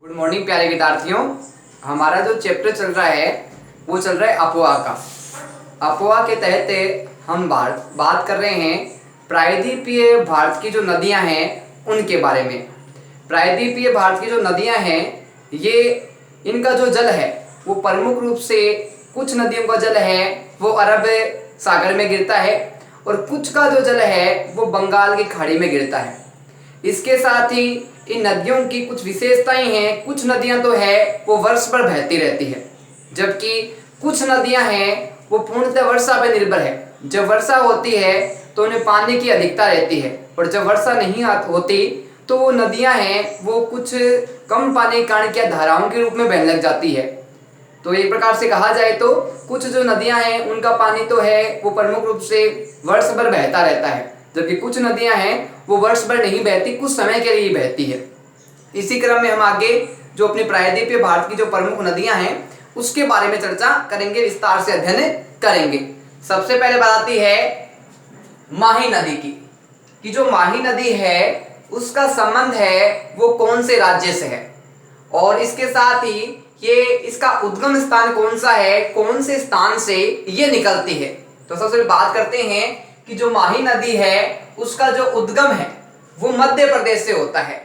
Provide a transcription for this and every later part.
Good morning प्यारे विद्यार्थियों। हमारा जो चैप्टर चल रहा है वो चल रहा है अपवाह का। अपवाह के तहत हम बात कर रहे हैं प्रायद्वीपीय भारत की जो नदियां हैं उनके बारे में। प्रायद्वीपीय भारत की जो नदियां हैं ये इनका जो जल है वो प्रमुख रूप से कुछ नदियों का जल है वो अरब सागर में गिरता है और कुछ का जो जल है वो बंगाल की खाड़ी में गिरता है। इसके साथ ही इन नदियों की कुछ विशेषताएं हैं। कुछ नदियां तो है वो वर्ष भर बहती रहती है, जबकि कुछ नदियां हैं वो पूर्णतः वर्षा पर निर्भर है। जब वर्षा होती है तो उन्हें पानी की अधिकता रहती है और जब वर्षा नहीं होती तो वो नदियां हैं वो कुछ कम पानी के कारण क्या धाराओं के रूप में बहने लग जाती है। तो एक प्रकार से कहा जाए तो कुछ जो नदियां हैं उनका पानी तो है वो प्रमुख रूप से वर्ष भर बहता रहता है, जबकि कुछ नदियां हैं वो वर्ष भर नहीं बहती, कुछ समय के लिए बहती है। इसी क्रम में हम आगे जो अपनी प्रायद्वीपीय भारत की जो प्रमुख नदियां हैं उसके बारे में चर्चा करेंगे, विस्तार से अध्ययन करेंगे। सबसे पहले बात आती है माही नदी की कि जो माही नदी है उसका संबंध है वो कौन से राज्य से है और इसके साथ ही ये इसका उद्गम स्थान कौन सा है, कौन से स्थान से ये निकलती है। तो सबसे पहले बात करते हैं कि जो माही नदी है उसका जो उद्गम है वो मध्य प्रदेश से होता है।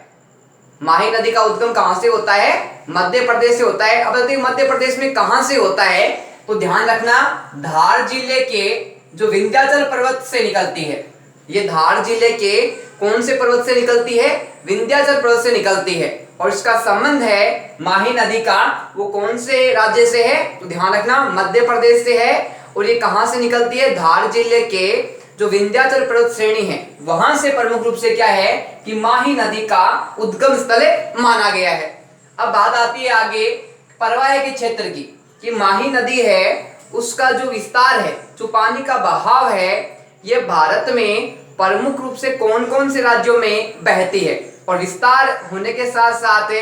माही नदी का उद्गम कहां से होता है? मध्य प्रदेश से होता है। अब देखिए मध्य प्रदेश में कहां से होता है तो ध्यान रखना, धार जिले के जो विंध्याचल पर्वत से निकलती है। ये धार जिले के कौन से पर्वत से निकलती है? विंध्याचल पर्वत से निकलती है। और इसका संबंध है माही नदी का वो कौन से राज्य से है तो ध्यान रखना मध्य प्रदेश से है। और ये कहां से निकलती है? धार जिले के जो विंध्याचल पर्वत श्रेणी है वहां से प्रमुख रूप से क्या है कि माही नदी का उद्गम स्थल माना गया है। अब बात आती है आगे परवाह के क्षेत्र की कि माही नदी है उसका जो विस्तार है, जो पानी का बहाव है, ये भारत में प्रमुख रूप से कौन कौन से राज्यों में बहती है। और विस्तार होने के साथ साथ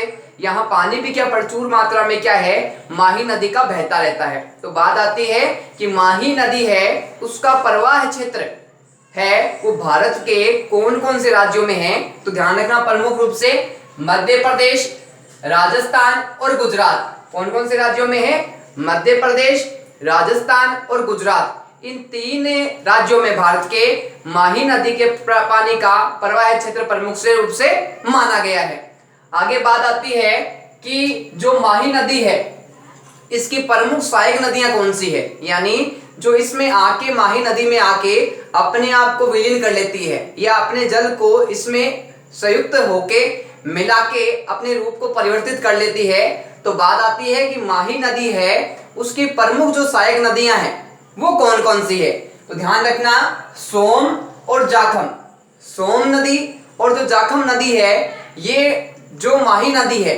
यहाँ पानी भी क्या प्रचुर मात्रा में क्या है माही नदी का बहता रहता है। तो बात आती है कि माही नदी है उसका प्रवाह क्षेत्र है वो भारत के कौन कौन से राज्यों में है तो ध्यान रखना प्रमुख रूप से मध्य प्रदेश, राजस्थान और गुजरात। कौन कौन से राज्यों में है? मध्य प्रदेश, राजस्थान और गुजरात। इन तीन राज्यों में भारत के माही नदी के पानी का प्रवाह क्षेत्र प्रमुख से रूप से माना गया है। आगे बात आती है कि जो माही नदी है इसकी प्रमुख सहायक नदियां कौन सी है, यानी जो इसमें आके माही नदी में आके अपने आप को विलीन कर लेती है या अपने जल को इसमें संयुक्त होके मिला के अपने रूप को परिवर्तित कर लेती है। तो बात आती है कि माही नदी है उसकी प्रमुख जो सहायक नदियां हैं वो कौन कौन सी है तो ध्यान रखना सोम और जाखम। सोम नदी और जो जाखम नदी है ये जो माही नदी है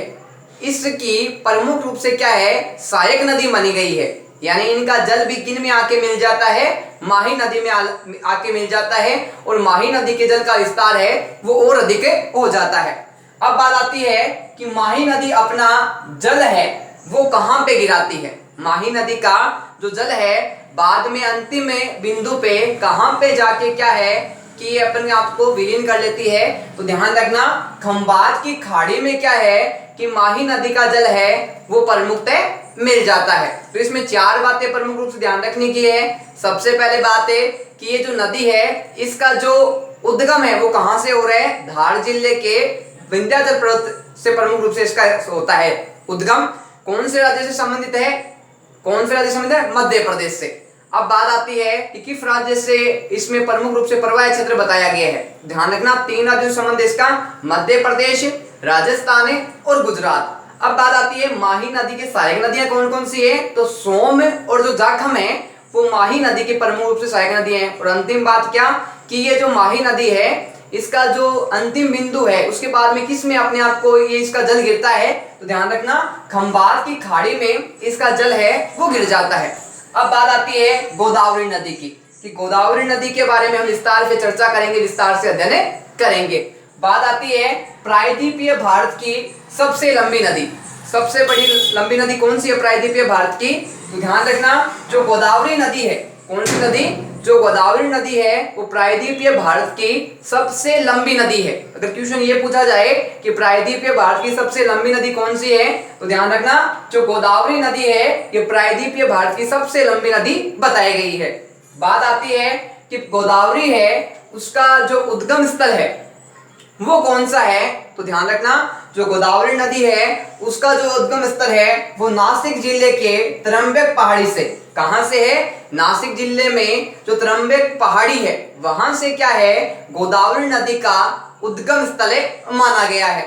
इसकी प्रमुख रूप से क्या है सहायक नदी मानी गई है, यानी इनका जल भी किन में आके मिल जाता है? माही नदी में आके मिल जाता है और माही नदी के जल का विस्तार है वो और अधिक हो जाता है। अब बात आती है कि माही नदी अपना जल है वो कहां पे गिराती है। माही नदी का जो जल है बाद में अंतिम बिंदु पे कहां पे जाके क्या है कि ये अपने आप को विलीन कर लेती है। तो ध्यान रखना खंबात की खाड़ी में क्या है कि माही नदी का जल है वो प्रमुखतः मिल जाता है। तो इसमें चार बातें प्रमुख रूप से ध्यान रखने की है। सबसे पहले बात है कि ये जो नदी है इसका जो उद्गम है वो कहां से हो रहा है? धार जिले के विंध्याचल पर्वत से प्रमुख रूप से इसका होता है उद्गम। कौन से राज्य से संबंधित है? कौन से राज्य से संबंधित है? मध्य प्रदेश से। अब बात आती है कि किस राज्य से इसमें प्रमुख रूप से प्रवाह क्षेत्र बताया गया है। ध्यान रखना तीन राज्यों से संबंध इसका मध्य प्रदेश, राजस्थान और गुजरात। अब बात आती है माही नदी की सहायक नदियां कौन कौन सी है तो सोम और जो जाखम है वो माही नदी की प्रमुख रूप से सहायक नदियां हैं। और अंतिम बात क्या कि ये जो माही नदी है इसका जो अंतिम बिंदु है उसके बाद में किस में अपने आप को ये इसका जल गिरता है तो ध्यान रखना खंबात की खाड़ी में इसका जल है वो गिर जाता है। अब बात आती है गोदावरी नदी की कि गोदावरी नदी के बारे में हम विस्तार से चर्चा करेंगे, विस्तार से अध्ययन करेंगे। बात आती है प्रायद्वीपीय भारत की सबसे लंबी नदी। सबसे बड़ी लंबी नदी कौन सी है प्रायद्वीपीय भारत की तो ध्यान रखना जो गोदावरी नदी है। कौन सी नदी? जो गोदावरी नदी है वो प्रायद्वीपीय भारत की सबसे लंबी नदी है। अगर क्वेश्चन ये पूछा जाए कि प्रायद्वीपीय भारत की सबसे लंबी नदी कौन सी है, तो ध्यान रखना जो गोदावरी नदी है ये प्रायद्वीपीय भारत की सबसे लंबी नदी बताई गई है। बात आती है कि गोदावरी है उसका जो उद्गम स्थल है वो कौन सा है, तो ध्यान रखना जो गोदावरी नदी है उसका जो उद्गम स्थल है वो नासिक जिले के त्रंबक पहाड़ी से, कहां से है, नासिक जिले में जो त्रंबक पहाड़ी है वहां से क्या है गोदावरी नदी का उद्गम स्थल माना गया है।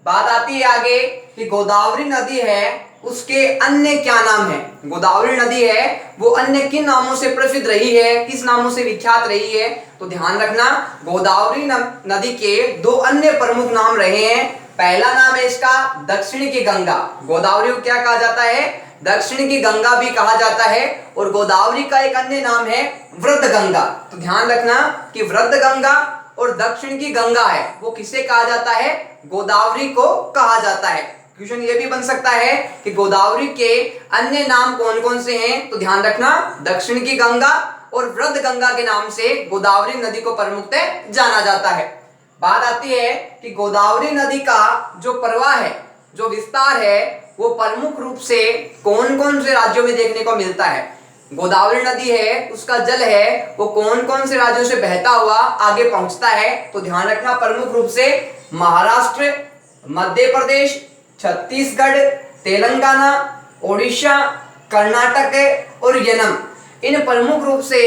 बात आती है आगे कि गोदावरी नदी है उसके अन्य क्या नाम है, गोदावरी नदी है वो अन्य किन नामों से प्रसिद्ध रही है, किस नामों से विख्यात रही है, तो ध्यान रखना गोदावरी नदी के दो अन्य प्रमुख नाम रहे हैं। पहला नाम है इसका दक्षिण की गंगा, गोदावरी को क्या कहा जाता है, दक्षिण की गंगा भी कहा जाता है, और गोदावरी का एक अन्य नाम है वृद्ध गंगा। तो ध्यान रखना कि वृद्ध गंगा और दक्षिण की गंगा है वो किसे कहा जाता है, गोदावरी को कहा जाता है। क्वेश्चन ये भी बन सकता है कि गोदावरी के अन्य नाम कौन कौन से हैं, तो ध्यान रखना दक्षिण की गंगा और वृद्ध गंगा के नाम से गोदावरी नदी को प्रमुखतः जाना जाता है। बात आती है कि गोदावरी नदी का जो प्रवाह है, जो विस्तार है वो प्रमुख रूप से कौन कौन से राज्यों में देखने को मिलता है। गोदावरी नदी है उसका जल है वो कौन कौन से राज्यों से बहता हुआ आगे पहुंचता है, तो ध्यान रखना प्रमुख रूप से महाराष्ट्र, मध्य प्रदेश, छत्तीसगढ़, तेलंगाना, ओडिशा, कर्नाटक और यनम, इन प्रमुख रूप से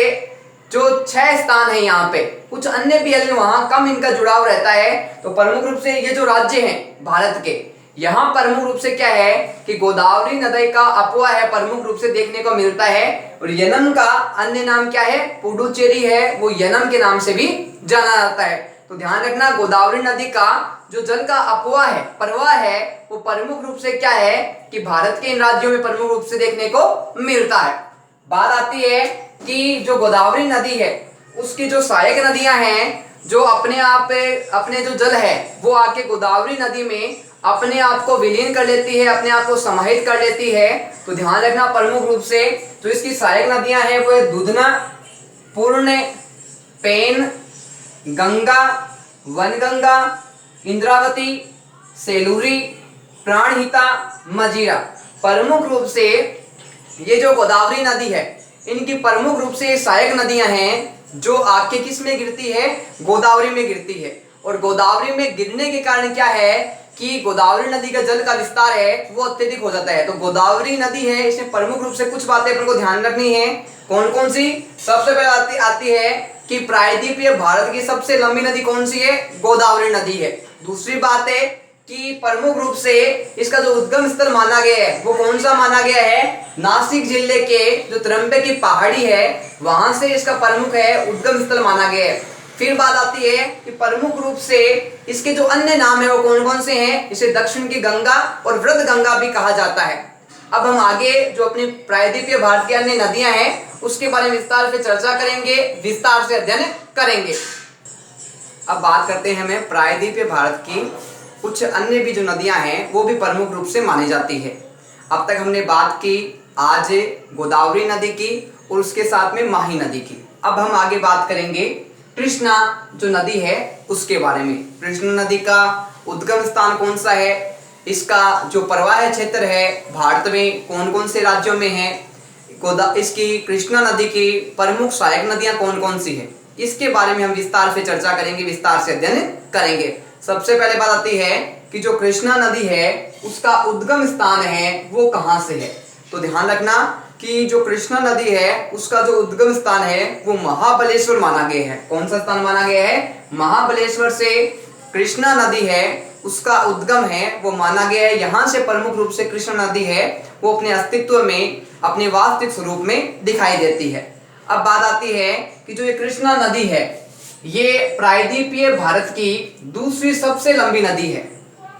जो 6 स्थान है यहाँ पे, कुछ अन्य भी है वहां कम इनका जुड़ाव रहता है। तो प्रमुख रूप से ये जो राज्य हैं भारत के, यहाँ प्रमुख रूप से क्या है कि गोदावरी नदी का अपवा है प्रमुख रूप से देखने को मिलता है, और यनम का अन्य नाम क्या है, पुडुचेरी है, वो यनम के नाम से भी जाना जाता है। तो ध्यान रखना गोदावरी नदी का जो जल का अपवा है, प्रवाह है, वो प्रमुख रूप से क्या है कि भारत के इन राज्यों में प्रमुख रूप से देखने को मिलता है। बात आती है कि जो गोदावरी नदी है उसकी जो सहायक नदियां हैं जो अपने आप अपने जो जल है वो आके गोदावरी नदी में अपने आप को विलीन कर लेती है, अपने आप को समाहित कर लेती है। तो ध्यान रखना प्रमुख रूप से जो इसकी सहायक नदियां हैं वो है दुधना, पूर्ण, पेन, गंगा, वनगंगा, इंद्रावती, सेलूरी, प्राणहिता, मजीरा। प्रमुख रूप से ये जो गोदावरी नदी है इनकी प्रमुख रूप से सहायक नदियां हैं जो आके किस में गिरती है, गोदावरी में गिरती है। और गोदावरी में गिरने के कारण क्या है कि गोदावरी नदी का जल का विस्तार है वो अत्यधिक हो जाता है। तो गोदावरी नदी है इसमें प्रमुख रूप से कुछ बातें अपन को ध्यान रखनी है। कौन कौन सी, सबसे पहले आती है कि प्रायद्वीपीय भारत की सबसे लंबी नदी कौन सी है, गोदावरी नदी है। दूसरी बात है कि प्रमुख रूप से इसका जो उद्गम स्थल माना गया है वो कौन सा माना गया है, नासिक जिले के जो त्रंबक की पहाड़ी है वहां से इसका प्रमुख है उद्गम स्थल माना गया है। फिर बात आती है कि प्रमुख रूप से इसके जो अन्य नाम है वो कौन कौन से हैं, इसे दक्षिण की गंगा और वृद्ध गंगा भी कहा जाता है। अब हम आगे जो अपनी प्रायद्वीपीय भारत की अन्य नदियां हैं उसके बारे में विस्तार से चर्चा करेंगे, विस्तार से अध्ययन करेंगे। अब बात करते हैं हमें प्रायद्वीपीय भारत की कुछ अन्य भी जो नदियां हैं वो भी प्रमुख रूप से मानी जाती है। अब तक हमने बात की आज गोदावरी नदी की और उसके साथ में माही नदी की। अब हम आगे बात करेंगे कृष्णा जो नदी है उसके बारे में। कृष्णा नदी का उद्गम स्थान कौन सा है, इसका जो प्रवाह क्षेत्र है भारत में कौन कौन से राज्यों में है, इसकी कृष्णा नदी की प्रमुख सहायक नदियां कौन कौन सी है, इसके बारे में हम विस्तार से चर्चा करेंगे, विस्तार से अध्ययन करेंगे। सबसे पहले बात आती है कि जो कृष्णा नदी है उसका उद्गम स्थान है वो कहां से है। तो ध्यान रखना कि जो कृष्णा नदी है उसका जो उद्गम स्थान है वो महाबलेश्वर माना गया है। कौन सा स्थान माना गया है, महाबलेश्वर से कृष्णा नदी है उसका उद्गम है वो माना गया है। यहाँ से प्रमुख रूप से कृष्णा नदी है वो अपने अस्तित्व में, अपने वास्तविक स्वरूप में दिखाई देती है। अब बात आती है कि जो ये कृष्णा नदी है ये प्रायद्वीपीय भारत की दूसरी सबसे लंबी नदी है।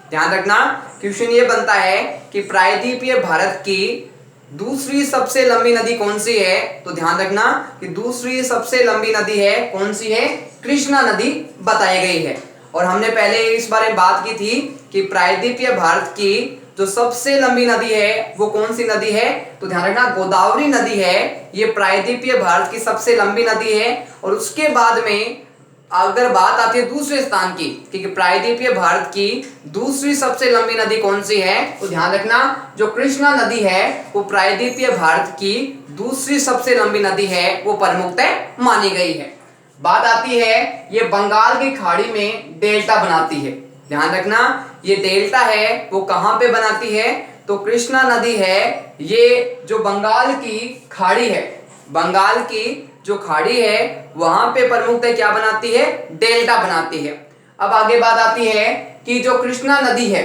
ध्यान रखना क्वेश्चन ये बनता है कि प्रायद्वीपीय भारत की दूसरी सबसे लंबी नदी कौन सी है, तो ध्यान रखना कि दूसरी सबसे लंबी नदी है कौन सी है, कृष्णा नदी बताई गई है। और हमने पहले इस बारे में बात की थी कि प्रायद्वीपीय भारत की जो सबसे लंबी नदी है वो कौन सी नदी है? तो ध्यान रखना गोदावरी नदी है, ये प्रायद्वीपीय भारत की सबसे लंबी नदी है। और उसके बाद में अगर बात आती है दूसरे स्थान की कि प्रायद्वीपीय भारत की दूसरी सबसे लंबी नदी कौन सी है, तो ध्यान रखना जो कृष्णा नदी है वो प्रायद्वीपीय भारत की दूसरी सबसे लंबी नदी है, वो प्रमुखतः मानी गई है। बात आती है ये बंगाल की खाड़ी में डेल्टा बनाती है। ध्यान रखना ये डेल्टा है वो कहां पे बनाती है? तो कृष्णा नदी है, ये जो बंगाल की खाड़ी है, बंगाल की जो खाड़ी है वहां पे प्रमुखतः क्या बनाती है? डेल्टा बनाती है। अब आगे बात आती है कि जो कृष्णा नदी है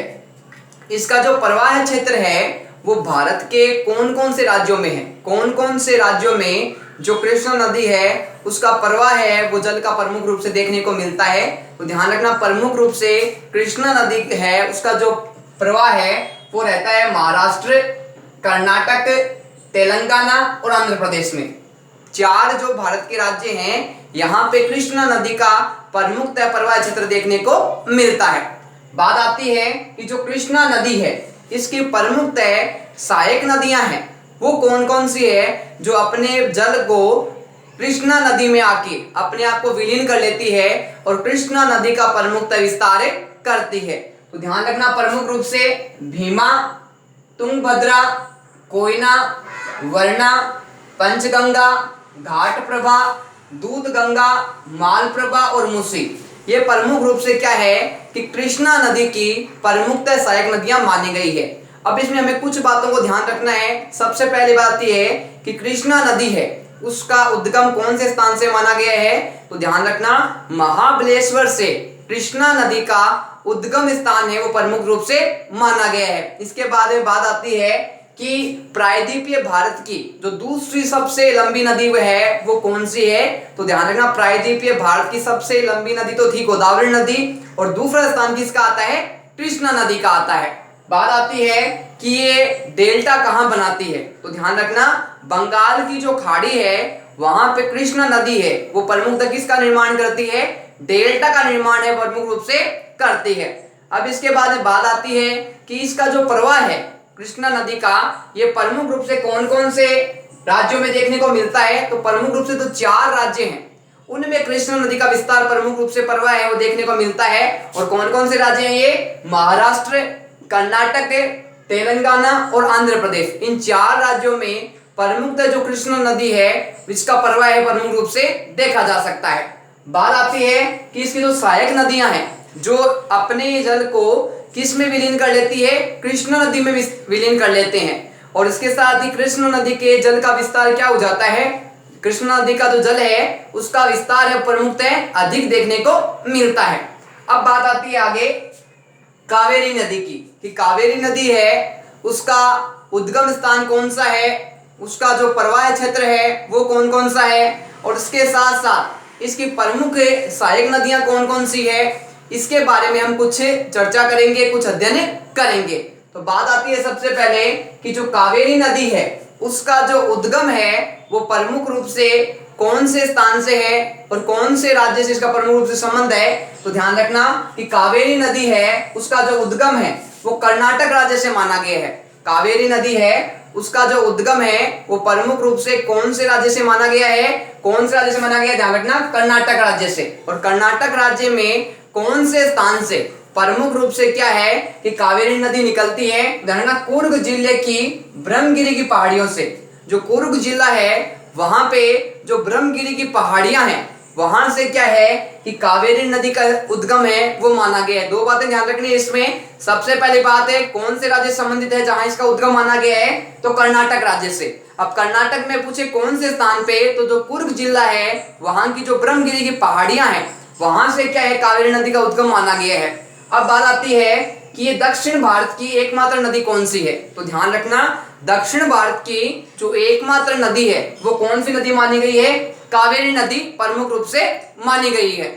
इसका जो प्रवाह क्षेत्र है वो भारत के कौन कौन से राज्यों में है? कौन कौन से राज्यों में जो कृष्णा नदी है उसका प्रवाह है वो जल का प्रमुख रूप से देखने को मिलता है? तो ध्यान रखना प्रमुख रूप से कृष्णा नदी है उसका जो प्रवाह है वो रहता है महाराष्ट्र, कर्नाटक, तेलंगाना और आंध्र प्रदेश में। चार जो भारत के राज्य हैं यहाँ पे कृष्णा नदी का प्रमुखतः प्रवाह क्षेत्र देखने को मिलता है। बात आती है कि जो कृष्णा नदी है इसकी प्रमुखतः सहायक नदियां हैं वो कौन कौन सी है, जो अपने जल को कृष्णा नदी में आके अपने आप को विलीन कर लेती है और कृष्णा नदी का प्रमुखतः विस्तार करती है। तो ध्यान रखना प्रमुख रूप से भीमा, तुंगभद्रा, कोयना, वर्णा, पंचगंगा, घाटप्रभा, दूधगंगा, मालप्रभा और मूसी, ये प्रमुख रूप से क्या है कि कृष्णा नदी की प्रमुखतः सहायक नदियां मानी गई है। अब इसमें हमें कुछ बातों को ध्यान रखना है। सबसे पहली बात यह है कि कृष्णा नदी है उसका उद्गम कौन से स्थान से माना गया है? तो ध्यान रखना महाबलेश्वर से कृष्णा नदी का उद्गम स्थान है वो प्रमुख रूप से माना गया है। इसके बाद में बात आती है कि प्रायद्वीपीय भारत की जो दूसरी सबसे लंबी नदी वह है वो कौन सी है? तो ध्यान रखना प्रायद्वीपीय भारत की सबसे लंबी नदी तो थी गोदावरी नदी और दूसरा स्थान किसका आता है? कृष्णा नदी का आता है। बात आती है कि ये डेल्टा कहां बनाती है? तो ध्यान रखना बंगाल की जो खाड़ी है वहां पे कृष्णा नदी है वो प्रमुखतः किसका निर्माण करती है? डेल्टा का निर्माण है प्रमुख रूप से करती है। अब इसके बाद बात आती है कि इसका जो प्रवाह है कृष्णा नदी का ये प्रमुख रूप से कौन कौन से राज्यों में देखने को मिलता है? तो प्रमुख रूप से तो चार राज्य हैं उनमें कृष्णा नदी का विस्तार प्रमुख रूप से प्रवाह है वो देखने को मिलता है। और कौन कौन से राज्य हैं ये? महाराष्ट्र, कर्नाटक, तेलंगाना और आंध्र प्रदेश, इन चार राज्यों में प्रमुखतः जो कृष्णा नदी है इसका प्रवाह है प्रमुख रूप से देखा जा सकता है। बात आती है कि इसकी जो सहायक नदियां हैं जो अपने जल को किस में विलीन कर लेती है? कृष्णा नदी में विलीन कर लेते हैं। और इसके साथ ही कृष्णा नदी के जल का विस्तार क्या हो जाता है? कृष्णा नदी का जो जल है उसका विस्तार है प्रमुखतः अधिक देखने को मिलता है। अब बात आती है आगे कावेरी नदी की कि कावेरी नदी है उसका उद्गम स्थान कौन सा है, उसका जो प्रवाह क्षेत्र है वो कौन कौन सा है और इसके साथ साथ इसकी प्रमुख सहायक नदियां कौन कौन सी है, इसके बारे में हम कुछ चर्चा करेंगे, कुछ अध्ययन करेंगे। तो बात आती है सबसे पहले कि जो कावेरी नदी है उसका जो उद्गम है वो प्रमुख रूप से कौन से स्थान से है और कौन से राज्य से इसका प्रमुख रूप से संबंध है? तो ध्यान रखना कि कावेरी नदी है उसका जो उद्गम है वो कर्नाटक राज्य से माना गया है। कावेरी नदी है उसका जो उद्गम है वो प्रमुख रूप से कौन से राज्य से माना गया है? कौन से राज्य से माना गया? ध्यान रखना कर्नाटक राज्य से। और कर्नाटक राज्य में कौन से स्थान से प्रमुख रूप से क्या है कि कावेरी नदी निकलती है? ध्यान रखना कुर्ग जिले की ब्रह्मगिरी की पहाड़ियों से। जो कुर्ग जिला है वहां पे जो ब्रह्मगिरी की पहाड़ियां हैं वहां से क्या है कि कावेरी नदी का उद्गम है वो माना गया है। दो बातें ध्यान रखनी है इसमें। सबसे पहली बात है कौन से राज्य संबंधित है जहां इसका उद्गम माना गया है? तो कर्नाटक राज्य से। अब कर्नाटक में पूछे कौन से स्थान पे? तो जो कुर्ग जिला है वहां की जो ब्रह्मगिरी की पहाड़ियां हैं वहां से क्या है कावेरी नदी का उद्गम माना गया है। अब बात आती है कि ये दक्षिण भारत की एकमात्र नदी कौन सी है? तो ध्यान रखना दक्षिण भारत की जो एकमात्र नदी है वो कौन सी नदी मानी गई है? कावेरी नदी प्रमुख रूप से मानी गई है।